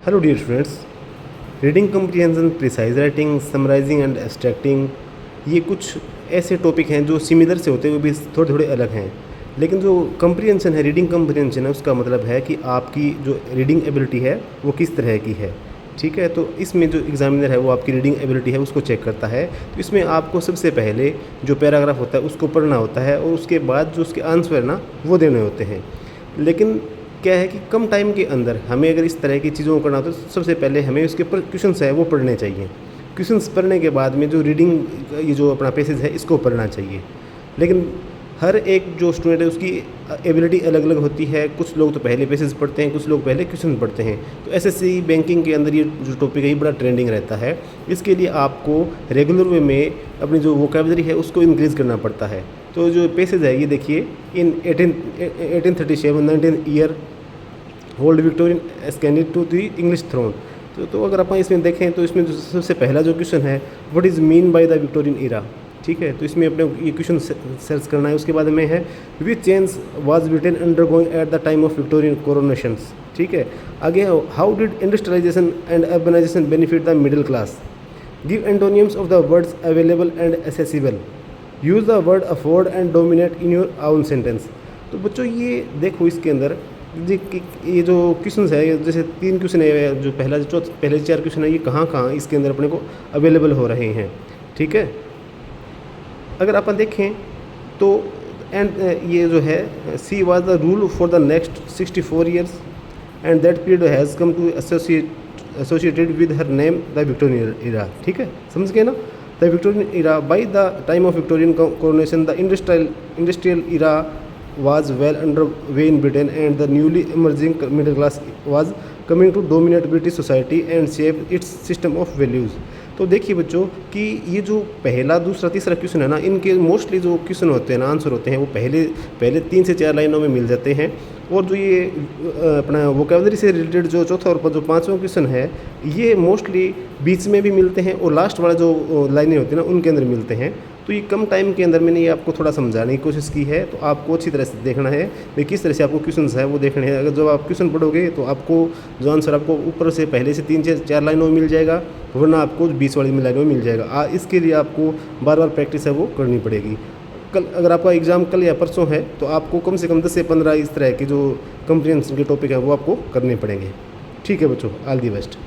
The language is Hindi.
Hello dear students, reading comprehension, precise writing, summarising and abstracting, ये कुछ ऐसे टॉपिक हैं जो सिमिलर से होते हुए भी थोड़े थोड़े अलग हैं। लेकिन जो कम्प्रीहेंशन है, रीडिंग कम्प्रीहेंशन है, उसका मतलब है कि आपकी जो रीडिंग एबिलिटी है वो किस तरह की है। ठीक है, तो इसमें जो एग्जामिनर है वो आपकी रीडिंग एबिलिटी है उसको चेक करता है। तो इसमें आपको सबसे पहले जो पैराग्राफ होता है उसको पढ़ना होता है और उसके बाद जो उसके आंसर है ना वो देने होते हैं। लेकिन क्या है कि कम टाइम के अंदर हमें अगर इस तरह की चीज़ों को करना हो तो सबसे पहले हमें उसके ऊपर क्वेश्चंस है वो पढ़ने चाहिए। क्वेश्चंस पढ़ने के बाद में जो रीडिंग ये जो अपना पैसेज है इसको पढ़ना चाहिए। लेकिन हर एक जो स्टूडेंट है उसकी एबिलिटी अलग अलग होती है। कुछ लोग तो पहले पैसेज पढ़ते हैं, कुछ लोग पहले क्वेश्चन पढ़ते हैं। तो एसएससी बैंकिंग के अंदर ये जो टॉपिक है ये बड़ा ट्रेंडिंग रहता है। इसके लिए आपको रेगुलर वे में अपनी जो वोकैबुलरी है उसको इंक्रीज़ करना पड़ता है। तो जो पैसेज है ये देखिए, in 1837 19 year old Victorian ascended to the English throne. तो अगर आप इसमें देखें तो इसमें जो सबसे पहला जो क्वेश्चन है, what is mean by the Victorian era. ठीक है, तो इसमें अपने ये क्वेश्चन सर्च करना है। उसके बाद में है which change was Britain undergoing at the time of Victorian coronations. ठीक है, आगे how did industrialisation and urbanisation benefit the middle class. Give antonyms of the words available and accessible. Use the word afford and dominate in your own sentence. तो बच्चों ये देखो, इसके अंदर ये जो क्वेश्चन है, जैसे 3 क्वेश्चन है, जो पहले 4 क्वेश्चन है, ये कहाँ कहाँ इसके अंदर अपने को अवेलेबल हो रहे हैं। ठीक है, अगर अपन देखें तो एंड ये जो है she was the rule for the next 64 years and that period has come to associated with her name the Victorian era. ठीक है, समझ गए ना। The Victorian era, by the time of Victorian coronation the industrial era was well underway in Britain and the newly emerging middle class was coming to dominate British society and shape its system of values। तो देखिए बच्चों कि ये जो पहला, दूसरा, तीसरा क्वेश्चन है ना, इनके मोस्टली जो क्वेश्चन होते हैं ना, आंसर होते हैं वो पहले 3 से 4 लाइनों में मिल जाते हैं। और जो ये अपना वोकैबुलरी से रिलेटेड जो चौथा और जो 5वां क्वेश्चन है ये मोस्टली बीच में भी मिलते हैं और लास्ट वाला जो लाइनें होती हैं ना उनके अंदर मिलते हैं। तो ये कम टाइम के अंदर मैंने ये आपको थोड़ा समझाने की कोशिश की है। तो आपको अच्छी तरह से देखना है भाई किस तरह से आपको क्वेश्चन है वो देखने हैं। अगर जब आप क्वेश्चन पढ़ोगे तो आपको जो आंसर आपको ऊपर से पहले से 3 से 4 लाइनों में मिल जाएगा, वरना आपको 20 वाली लाइनों में मिल जाएगा। इसके लिए आपको बार बार प्रैक्टिस है वो करनी पड़ेगी। कल अगर आपका एग्ज़ाम कल या परसों है तो आपको कम से कम 10 से 15 इस तरह के जो कम्प्रीहेंशन के टॉपिक है वो आपको करने पड़ेंगे। ठीक है बच्चों, ऑल दी बेस्ट।